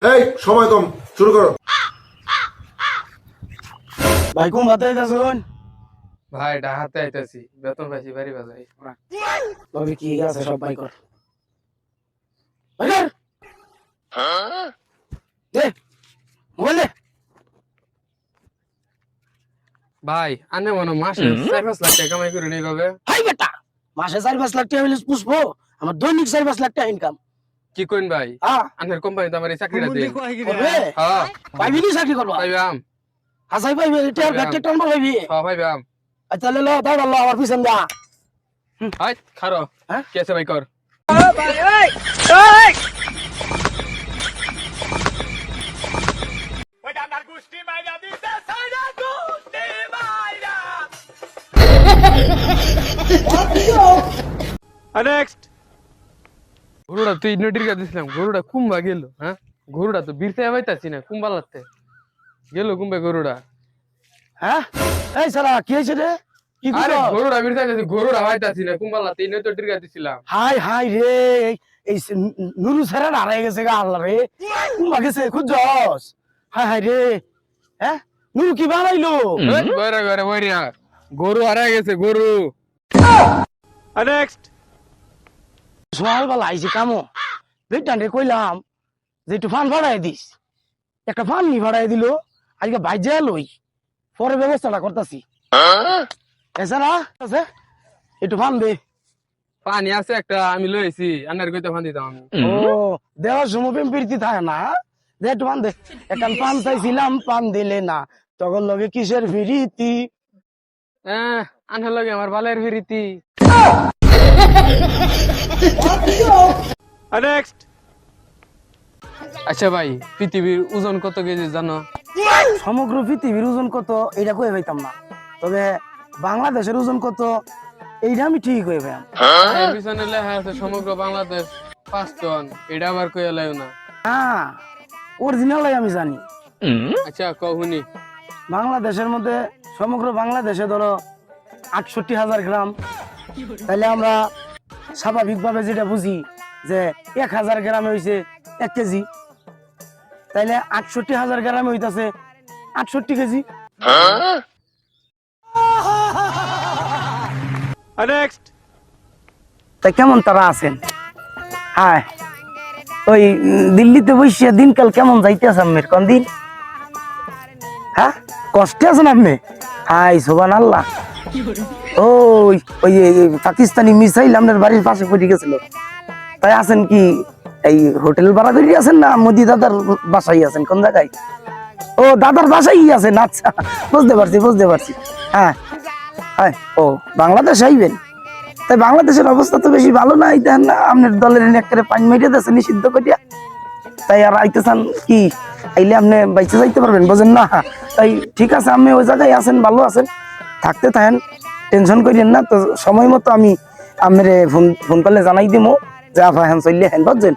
এই সময় কম, শুরু করো। ভাই কোন বাতে যাচ্ছেন? ভাই ডাহাতে আইতাছি, বেতন পাইছি বাড়ি বাজাই। তবে কি আছে সব ভাই কর। ভাই কর। দে মোবাইল দে। ভাই আনে মনে মাসে 4-5 লাখ টাকা কামাই করে নেই কবে? হাই বেটা মাসে 4-5 লাখ টাকা হইলে পুষবো। আমার দৈনিক 4-5 লাখ টাকা ইনকাম। কি কইন ভাই? হ্যাঁ আনের কোম্পানিতে আমার এই চাকরিটা দেন। করবে? হ্যাঁ পাইবি কি চাকরি করবা? ভাইবাম। হাসাই পাইবি এটা আর ব্যাকটেক টানবা পাইবি। হ্যাঁ ভাইবাম। আচ্ছা লে লো দাও আল্লাহ আমার পিছন দা। হাই খারো। হ্যাঁ? কেসে ভাই কর। গরুটা তুই নটির কাছে দিছিলাম, গরুটা কুম্বা গেল। হ্যাঁ গরুটা তো বীরতে পাইতাছি না, কুম্বা লাগতে গেল কুম্বা গরুটা। হ্যাঁ এই সারা কি হইছে রে? কি আরে করছ? গরুটা বীরতে গেছে, গরুটা পাইতাছি না, কুম্বা লাগতে এই নটির কাছে দিছিলাম। হাই হাই রে এই নুরু সারা হারাই গেছে গা আল্লাহ রে। কোন গেছে খুঁজছস? হাই হাই রে। হ্যাঁ নুরু কি বানাইলো? বইরা বইরা বইরা গরু হারাই গেছে গরু। সকাল বেলা আইছে কামো বেটান রে কইলাম যে একটু ফান ভাড়াই দিস, একটা ফান নি ভাড়াই দিল। আজকে বাইজে লই পরে ব্যবস্থাটা করতেছি। এছাড়া আছে একটু ফান দে। পানি আছে একটা, আমি লইছি আন্নার কইতে ফান দিতাম আমি। ও দেওয়ার সময় প্রেম প্রীতি থাকে না, দে একটু ফান দে। এখন পান চাইছিলাম পান দিলে না, তখন লগে কিসের ফিরিতি। আনহার লগে আমার বালের ফিরিতি। আচ্ছা ভাই, পৃথিবীর ওজন কত কেজি জানো? সমগ্র পৃথিবীর ওজন কত এটা কয়ে পাইতাম না, তবে বাংলাদেশের ওজন কত এইটা আমি ঠিক হয়ে পাইম। এর পিছনে লেখা আছে সমগ্র বাংলাদেশ 5 টন, এটা আবার কইয়া লাইও না। হ্যাঁ অরিজিনাল আমি জানি। আচ্ছা কহুনি। বাংলাদেশের মধ্যে সমগ্র বাংলাদেশে ধরো 68,000 গ্রাম, তাহলে আমরা স্বাভাবিকভাবে যেটা বুঝি যে 1,000 গ্রামে হইছে 1 কেজি, তাইলে 68,000 গ্রামে হইতাছে 68 কেজি। তাই কেমন তারা আছেন? হ্যাঁ ওই দিল্লিতে বসে দিনকাল কেমন যাইতেছে আপনার কোন দিন? হ্যাঁ কষ্টে আছেন আপনি? হাই সুবহানাল্লাহ। ওই ওই পাকিস্তানি মিসাইল আপনার বাড়ির পাশে পড়ে গেছিল, তাই আছেন কি এই হোটেল ভাড়া করে আছেন না মোদি দাদার বাসায় আছেন? কোন জায়গায়? ও দাদার বাসায় আছেন, আচ্ছা বুঝতে পারছি। হ্যাঁ হ্যাঁ ও বাংলাদেশ আইবেন, তাই বাংলাদেশের অবস্থা তো বেশি ভালো না। দেখেন না আপনার দলের একেবারে পানি মেরে দিয়েছে নিষিদ্ধ করিয়া, তাই আর আইতে চান কি? আইলে আপনি বাইচে যাইতে পারবেন, বোঝেন না? তাই ঠিক আছে আপনি ওই জায়গায় আছেন, ভালো আছেন, থাকতে থাকেন, টেনশন করিয়েন না। তো সময় মতো আমি আপনার ফোন করলে জানাই দিব যে আপা হ্যাঁ চললে হ্যাঁ, বুঝছেন?